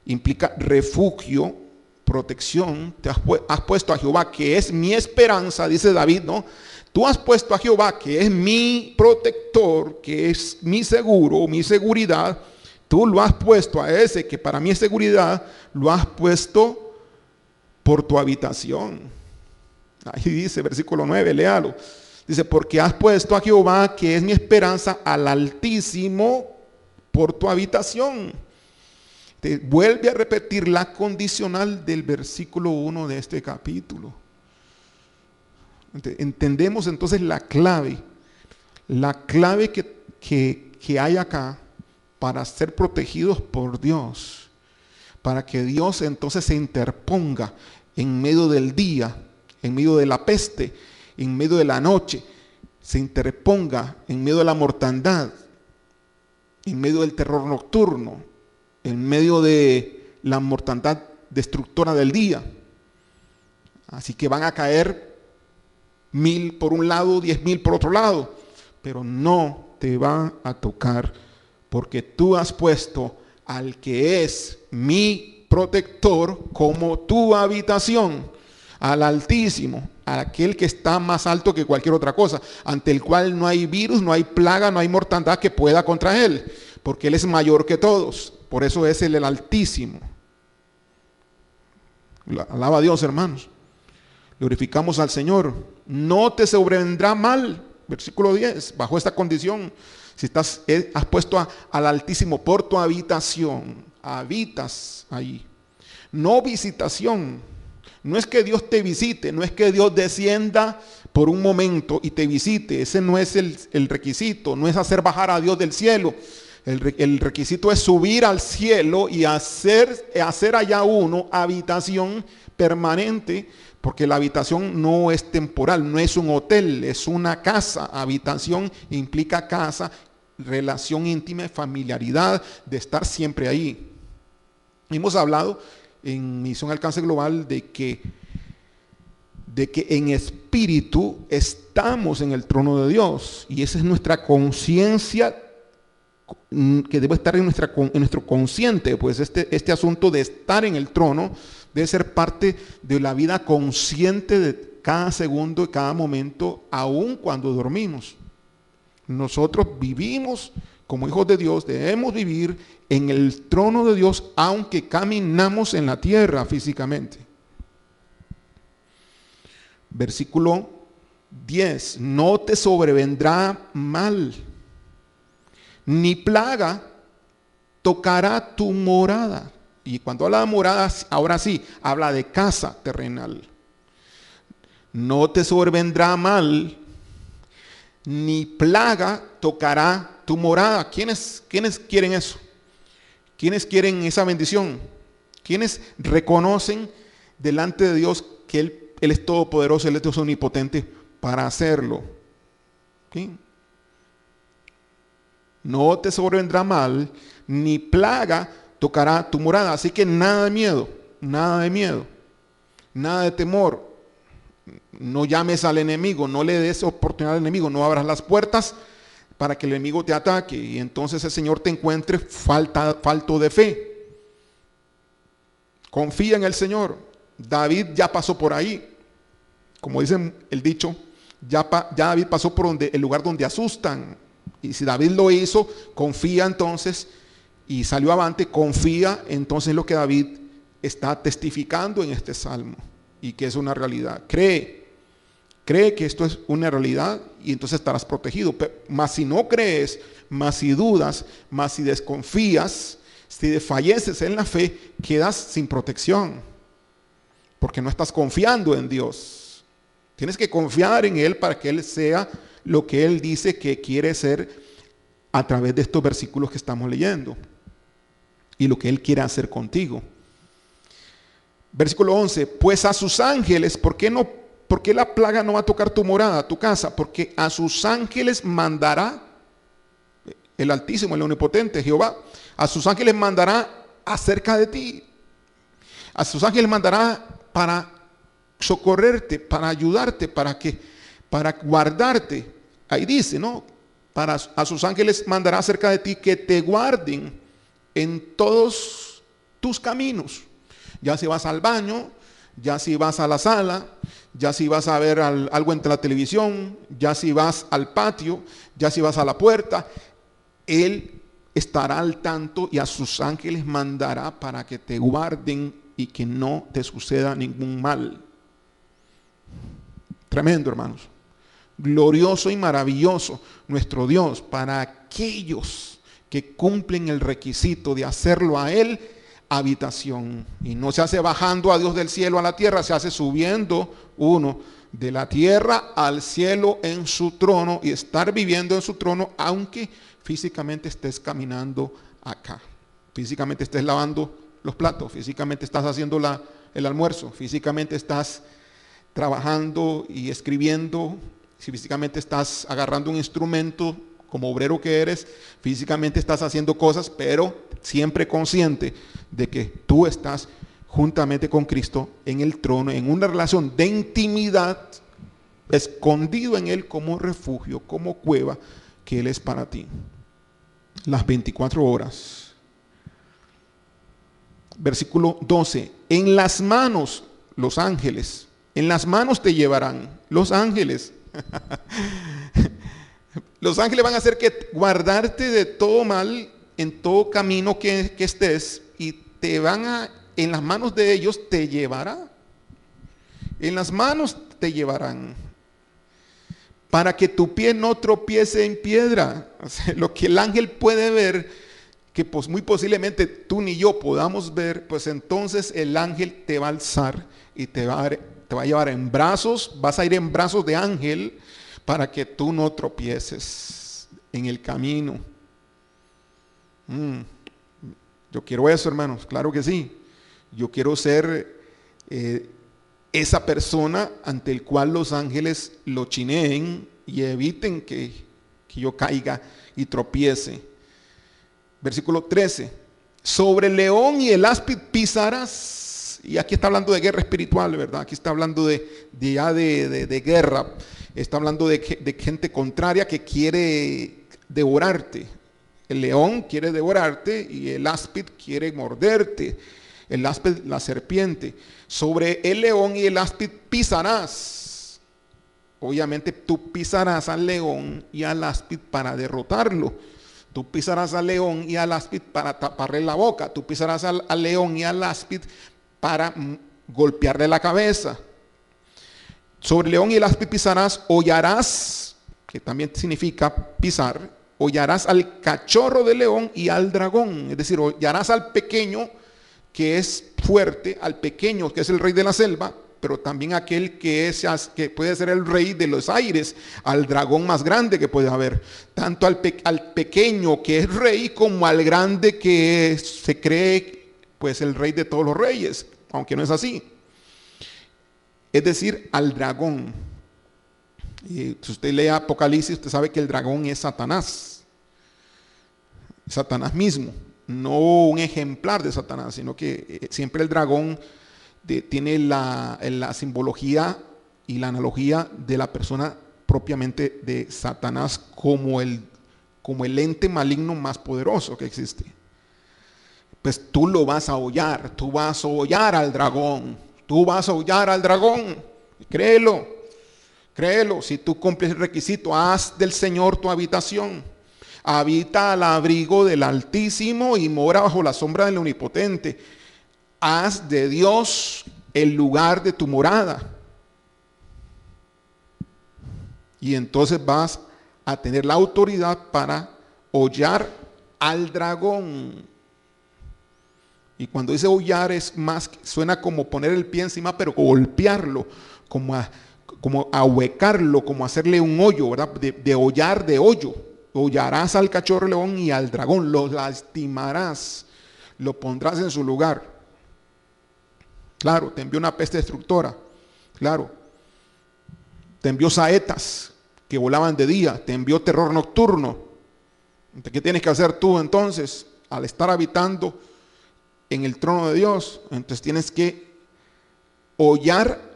implica refugio, protección. Te has puesto a Jehová, que es mi esperanza, dice David, ¿no? Tú has puesto a Jehová, que es mi protector, que es mi seguro, mi seguridad. Tú lo has puesto a ese que para mí es seguridad, lo has puesto por tu habitación. Ahí dice, versículo 9, léalo. Dice, porque has puesto a Jehová, que es mi esperanza, al Altísimo, por tu habitación. Te vuelve a repetir la condicional del versículo 1 de este capítulo. Entendemos entonces la clave que hay acá para ser protegidos por Dios. Para que Dios entonces se interponga en medio del día, en medio de la peste, en medio de la noche, se interponga en medio de la mortandad, en medio del terror nocturno, en medio de la mortandad destructora del día. Así que van a caer 1000 por un lado, 10,000 por otro lado, pero no te va a tocar, porque tú has puesto al que es mi protector como tu habitación, al Altísimo, a aquel que está más alto que cualquier otra cosa, ante el cual no hay virus, no hay plaga, no hay mortandad que pueda contra él, porque él es mayor que todos. Por eso es el Altísimo. Alaba a Dios, hermanos. Glorificamos al Señor. No te sobrevendrá mal, versículo 10, bajo esta condición. Si has puesto al Altísimo por tu habitación, habitas ahí. No visitación. No es que Dios te visite, no es que Dios descienda por un momento y te visite. Ese no es el requisito, no es hacer bajar a Dios del cielo. El requisito es subir al cielo y hacer allá habitación permanente, porque la habitación no es temporal, no es un hotel, es una casa. Habitación implica casa, relación íntima, familiaridad, de estar siempre ahí. Hemos hablado en Misión Alcance Global de que en espíritu estamos en el trono de Dios, y esa es nuestra conciencia que debe estar en nuestro consciente. Pues este asunto de estar en el trono debe ser parte de la vida consciente de cada segundo, de cada momento, aun cuando dormimos. Nosotros vivimos Como hijos de Dios debemos vivir en el trono de Dios aunque caminamos en la tierra físicamente. Versículo 10. No te sobrevendrá mal, ni plaga tocará tu morada. Y cuando habla de morada, ahora sí, habla de casa terrenal. No te sobrevendrá mal, ni plaga tocará tu morada. ¿Quiénes quieren eso? ¿Quiénes quieren esa bendición? ¿Quiénes reconocen delante de Dios que Él es todopoderoso, Él es Dios omnipotente para hacerlo? ¿Sí? No te sobrevendrá mal, ni plaga tocará tu morada. Así que nada de miedo, nada de miedo, nada de temor. No llames al enemigo, no le des oportunidad al enemigo, no abras las puertas para que el enemigo te ataque y entonces el Señor te encuentre falto de fe. Confía en el Señor. David ya pasó por ahí. Como dice el dicho, ya David pasó por el lugar donde asustan. Y si David lo hizo, confía entonces y salió avante, confía entonces en lo que David está testificando en este salmo y que es una realidad. Cree que esto es una realidad y entonces estarás protegido. Mas si no crees, mas si dudas, mas si desconfías, si desfalleces en la fe, quedas sin protección porque no estás confiando en Dios. Tienes que confiar en Él para que Él sea lo que Él dice que quiere ser a través de estos versículos que estamos leyendo y lo que Él quiere hacer contigo. Versículo 11, pues a sus ángeles, ¿por qué la plaga no va a tocar tu morada, tu casa? Porque a sus ángeles mandará el Altísimo, el Omnipotente, Jehová. A sus ángeles mandará acerca de ti. A sus ángeles mandará para socorrerte, para ayudarte, para guardarte. Ahí dice, ¿no? A sus ángeles mandará acerca de ti que te guarden en todos tus caminos. Ya si vas al baño, ya si vas a la sala, ya si vas a ver algo entre la televisión, ya si vas al patio, ya si vas a la puerta, Él estará al tanto y a sus ángeles mandará para que te guarden y que no te suceda ningún mal. Tremendo, hermanos. Glorioso y maravilloso nuestro Dios para aquellos que cumplen el requisito de hacerlo a Él habitación. Y no se hace bajando a Dios del cielo a la tierra, se hace subiendo uno de la tierra al cielo en su trono y estar viviendo en su trono, aunque físicamente estés caminando acá, físicamente estés lavando los platos, físicamente estás haciendo el almuerzo, físicamente estás trabajando y escribiendo, si físicamente estás agarrando un instrumento como obrero que eres, físicamente estás haciendo cosas, pero siempre consciente de que tú estás juntamente con Cristo en el trono, en una relación de intimidad, escondido en Él como refugio, como cueva que Él es para ti. Las 24 horas. Versículo 12. En las manos, los ángeles, en las manos te llevarán, los ángeles. Los ángeles van a hacer que guardarte de todo mal en todo camino que estés y te van a, en las manos de ellos te llevará. En las manos te llevarán para que tu pie no tropiece en piedra. O sea, lo que el ángel puede ver, que pues muy posiblemente tú ni yo podamos ver, pues entonces el ángel te va a alzar y te va a llevar en brazos, vas a ir en brazos de ángel para que tú no tropieces en el camino. Yo quiero eso, hermanos, claro que sí. Yo quiero ser esa persona ante el cual los ángeles lo chineen y eviten que yo caiga y tropiece. Versículo 13. Sobre el león y el áspid pisarás. Y aquí está hablando de guerra espiritual, ¿verdad? Aquí está hablando de guerra. Está hablando de gente contraria que quiere devorarte. El león quiere devorarte y el áspid quiere morderte. El áspid, la serpiente. Sobre el león y el áspid pisarás. Obviamente tú pisarás al león y al áspid para derrotarlo. Tú pisarás al león y al áspid para taparle la boca. Tú pisarás al león y al áspid para golpearle la cabeza. Sobre el león y el áspid pisarás, hollarás, que también significa pisar, hollarás al cachorro del león y al dragón. Es decir, hollarás al pequeño que es fuerte, al pequeño que es el rey de la selva, pero también aquel que puede ser el rey de los aires, al dragón más grande que puede haber. Tanto al pequeño que es rey como al grande que se cree pues el rey de todos los reyes, aunque no es así. Es decir, al dragón. Y si usted lee Apocalipsis, usted sabe que el dragón es Satanás. Satanás mismo. No un ejemplar de Satanás, sino que siempre el dragón tiene la simbología y la analogía de la persona propiamente de Satanás como el ente maligno más poderoso que existe. Pues tú lo vas a hollar, tú vas a hollar al dragón. Tú vas a hollar al dragón, créelo, si tú cumples el requisito, haz del Señor tu habitación, habita al abrigo del Altísimo y mora bajo la sombra del Omnipotente, haz de Dios el lugar de tu morada, y entonces vas a tener la autoridad para hollar al dragón. Y cuando dice hollar es más, suena como poner el pie encima, pero golpearlo, como ahuecarlo, como hacerle un hoyo, ¿verdad? De hollar, de hoyo. Hollarás al cachorro león y al dragón, lo lastimarás, lo pondrás en su lugar. Claro, te envió una peste destructora, claro. Te envió saetas que volaban de día, te envió terror nocturno. ¿Qué tienes que hacer tú entonces al estar habitando en el trono de Dios? Entonces tienes que hollar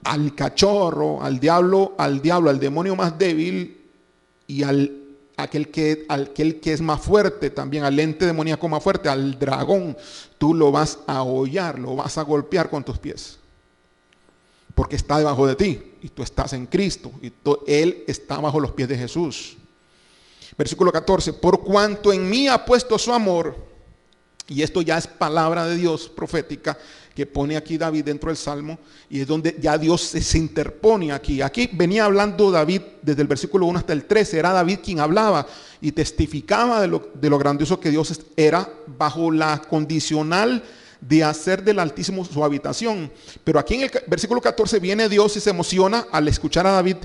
al cachorro, al diablo, al demonio más débil y aquel que es más fuerte también, al ente demoníaco más fuerte, al dragón. Tú lo vas a hollar, lo vas a golpear con tus pies, porque está debajo de ti y tú estás en Cristo y Él está bajo los pies de Jesús. Versículo 14, por cuanto en mí ha puesto su amor. Y esto ya es palabra de Dios profética que pone aquí David dentro del Salmo, y es donde ya Dios se interpone aquí. Aquí venía hablando David desde el versículo 1 hasta el 13, era David quien hablaba y testificaba de lo grandioso que Dios era bajo la condicional de hacer del Altísimo su habitación. Pero aquí en el versículo 14 viene Dios y se emociona al escuchar a David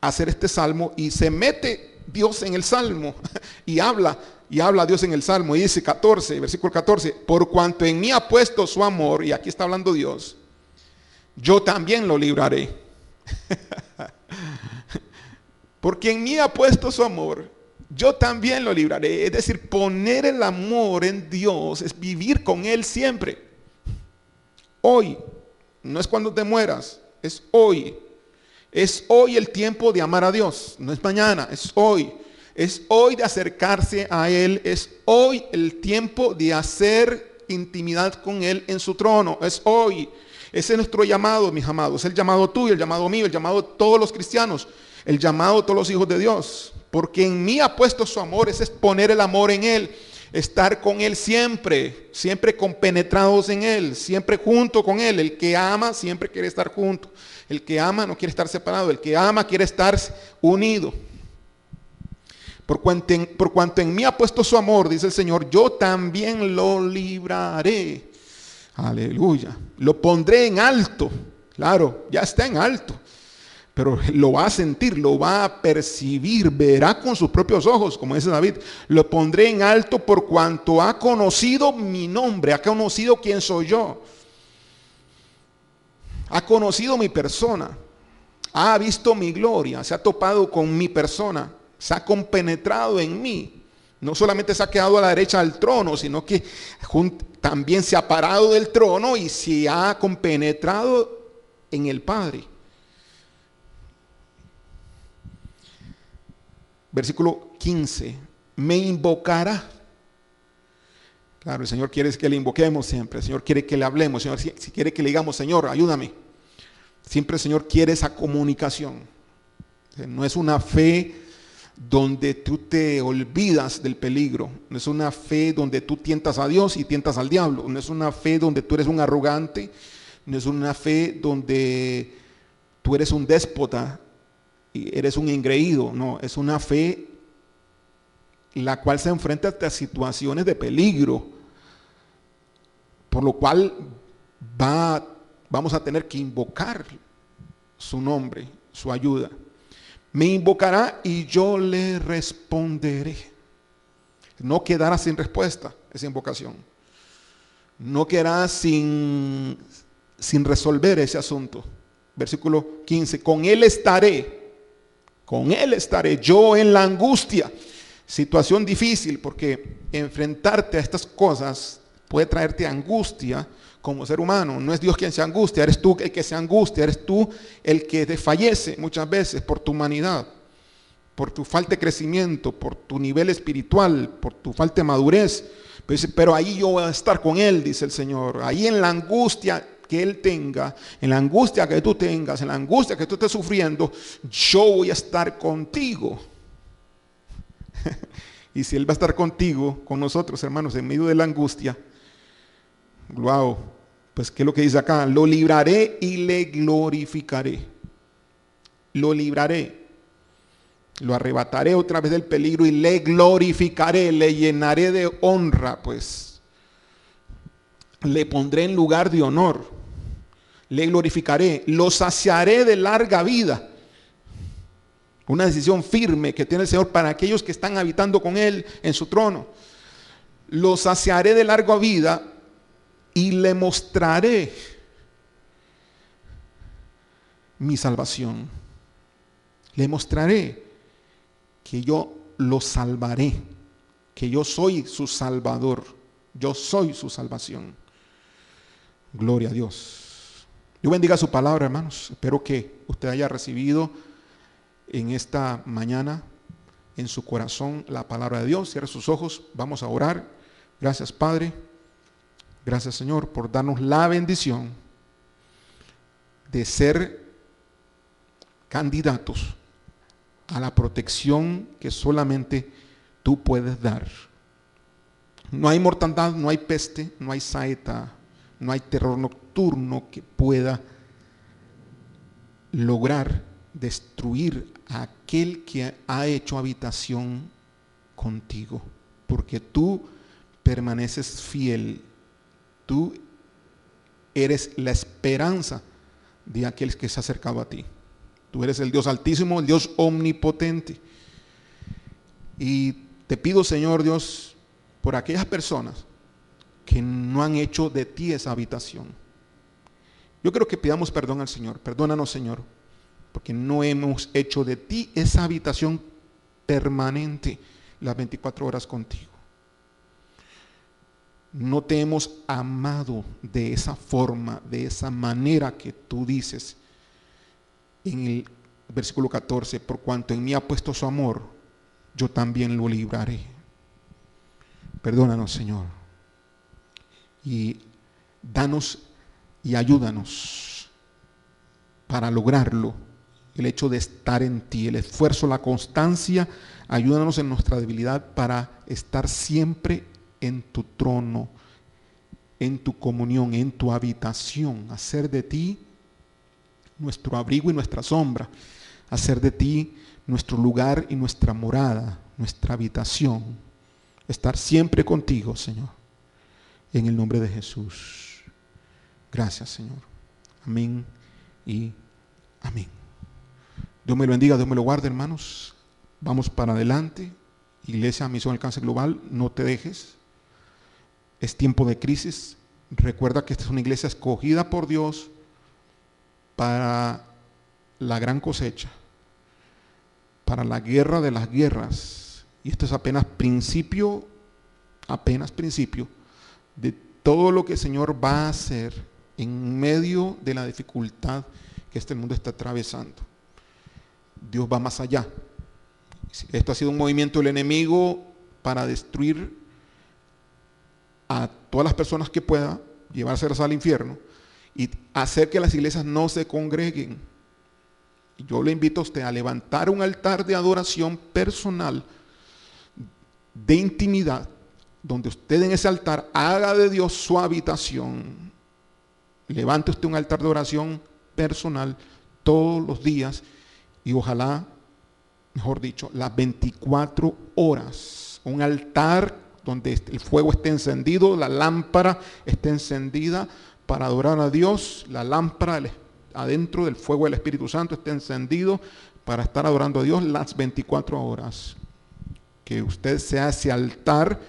hacer este salmo, y se mete Dios en el salmo y habla Dios en el salmo, y dice 14, versículo 14, por cuanto en mí ha puesto su amor, y aquí está hablando Dios, yo también lo libraré. Porque en mí ha puesto su amor, yo también lo libraré. Es decir, poner el amor en Dios es vivir con Él siempre. Hoy, no es cuando te mueras, es hoy. Es hoy el tiempo de amar a Dios, no es mañana, es hoy. Es hoy de acercarse a Él, es hoy el tiempo de hacer intimidad con Él en su trono, es hoy. Ese es nuestro llamado, mis amados, es el llamado tuyo, el llamado mío, el llamado de todos los cristianos, el llamado de todos los hijos de Dios. Porque en mí ha puesto su amor, ese es poner el amor en Él, estar con Él siempre, siempre compenetrados en Él, siempre junto con Él. El que ama siempre quiere estar junto, el que ama no quiere estar separado, el que ama quiere estar unido. Por cuanto en mí ha puesto su amor, dice el Señor, yo también lo libraré. Aleluya. Lo pondré en alto. Claro, ya está en alto. Pero lo va a sentir, lo va a percibir, verá con sus propios ojos, como dice David. Lo pondré en alto por cuanto ha conocido mi nombre, ha conocido quién soy yo. Ha conocido mi persona. Ha visto mi gloria, se ha topado con mi persona. Se ha compenetrado en mí. No solamente se ha quedado a la derecha del trono, sino que también se ha parado del trono y se ha compenetrado en el Padre. Versículo 15. Me invocará. Claro, el Señor quiere que le invoquemos siempre. El Señor quiere que le hablemos. El Señor quiere que le digamos, Señor, ayúdame. Siempre el Señor quiere esa comunicación. No es una fe donde tú te olvidas del peligro. No es una fe donde tú tientas a Dios y tientas al diablo. No es una fe donde tú eres un arrogante. No es una fe donde tú eres un déspota y eres un engreído. No, es una fe la cual se enfrenta a situaciones de peligro, por lo cual vamos a tener que invocar su nombre, su ayuda. Me invocará y yo le responderé. No quedará sin respuesta esa invocación. No quedará sin resolver ese asunto. Versículo 15, con él estaré yo en la angustia. Situación difícil, porque enfrentarte a estas cosas puede traerte angustia como ser humano. No es Dios quien se angustia, eres tú el que se angustia, eres tú el que desfallece muchas veces por tu humanidad, por tu falta de crecimiento, por tu nivel espiritual, por tu falta de madurez. Pero ahí yo voy a estar con Él, dice el Señor. Ahí en la angustia que Él tenga, en la angustia que tú tengas, en la angustia que tú estés sufriendo, yo voy a estar contigo. Y si Él va a estar contigo, con nosotros, hermanos, en medio de la angustia, wow, pues ¿qué es lo que dice acá? Lo libraré y le glorificaré. Lo libraré. Lo arrebataré otra vez del peligro y le glorificaré, le llenaré de honra, pues. Le pondré en lugar de honor. Le glorificaré. Lo saciaré de larga vida. Una decisión firme que tiene el Señor para aquellos que están habitando con Él en su trono. Lo saciaré de larga vida y le mostraré mi salvación. Le mostraré que yo lo salvaré, que yo soy su salvador, yo soy su salvación. Gloria a Dios. Dios bendiga su palabra, hermanos. Espero que usted haya recibido en esta mañana en su corazón la palabra de Dios. Cierre sus ojos, vamos a orar. Gracias, Padre. Gracias, Señor, por darnos la bendición de ser candidatos a la protección que solamente tú puedes dar. No hay mortandad, no hay peste, no hay saeta, no hay terror nocturno que pueda lograr destruir a aquel que ha hecho habitación contigo, porque tú permaneces fiel. Tú eres la esperanza de aquel que se ha acercado a ti. Tú eres el Dios altísimo, el Dios omnipotente. Y te pido, Señor Dios, por aquellas personas que no han hecho de ti esa habitación. Yo creo que pidamos perdón al Señor. Perdónanos, Señor, porque no hemos hecho de ti esa habitación permanente las 24 horas contigo. No te hemos amado de esa forma, de esa manera que tú dices en el versículo 14, por cuanto en mí ha puesto su amor, yo también lo libraré. Perdónanos, Señor, y danos y ayúdanos para lograrlo, el hecho de estar en ti, el esfuerzo, la constancia. Ayúdanos en nuestra debilidad para estar siempre en tu trono, en tu comunión, en tu habitación, hacer de ti nuestro abrigo y nuestra sombra, hacer de ti nuestro lugar y nuestra morada, nuestra habitación, estar siempre contigo, Señor, en el nombre de Jesús. Gracias, Señor. Amén y amén. Dios me lo bendiga, Dios me lo guarde, hermanos. Vamos para adelante. Iglesia Misión Alcance Global, no te dejes. Es tiempo de crisis. Recuerda que esta es una iglesia escogida por Dios para la gran cosecha, para la guerra de las guerras. Y esto es apenas principio de todo lo que el Señor va a hacer en medio de la dificultad que este mundo está atravesando. Dios va más allá. Esto ha sido un movimiento del enemigo para destruir a todas las personas que pueda, llevárselas al infierno y hacer que las iglesias no se congreguen. Yo le invito a usted a levantar un altar de adoración personal, de intimidad, donde usted en ese altar haga de Dios su habitación. Levante usted un altar de oración personal todos los días y ojalá, mejor dicho, las 24 horas. Un altar donde el fuego esté encendido, la lámpara esté encendida para adorar a Dios, la lámpara adentro del fuego del Espíritu Santo esté encendido para estar adorando a Dios las 24 horas. Que usted sea ese altar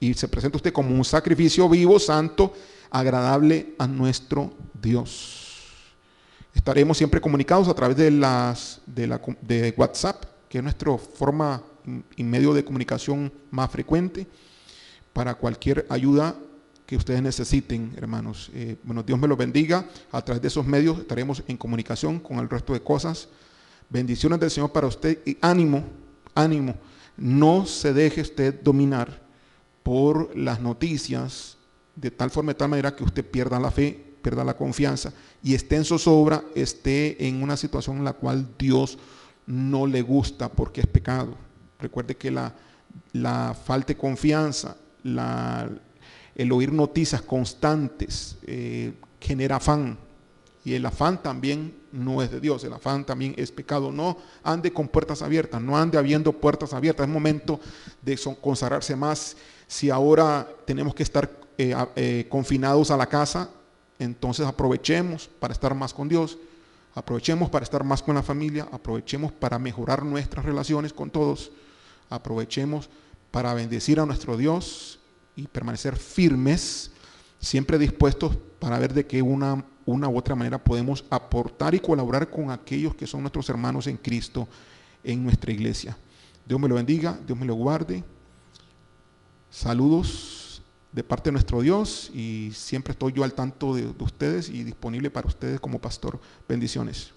y se presente usted como un sacrificio vivo, santo, agradable a nuestro Dios. Estaremos siempre comunicados a través de WhatsApp, que es nuestra forma y medio de comunicación más frecuente, para cualquier ayuda que ustedes necesiten, hermanos. Bueno, Dios me los bendiga. A través de esos medios estaremos en comunicación con el resto de cosas. Bendiciones del Señor para usted y ánimo, ánimo. No se deje usted dominar por las noticias de tal forma, de tal manera que usted pierda la fe, pierda la confianza y esté en zozobra, esté en una situación en la cual Dios no le gusta porque es pecado. Recuerde que la falta de confianza, el oír noticias constantes genera afán, y el afán también no es de Dios, el afán también es pecado. No ande con puertas abiertas, no ande habiendo puertas abiertas. Es momento de consagrarse más. Si ahora tenemos que estar confinados a la casa, entonces aprovechemos para estar más con Dios, aprovechemos para estar más con la familia, aprovechemos para mejorar nuestras relaciones con todos, aprovechemos para bendecir a nuestro Dios y permanecer firmes, siempre dispuestos para ver de qué una u otra manera podemos aportar y colaborar con aquellos que son nuestros hermanos en Cristo en nuestra iglesia. Dios me lo bendiga, Dios me lo guarde. Saludos de parte de nuestro Dios y siempre estoy yo al tanto de ustedes y disponible para ustedes como pastor. Bendiciones.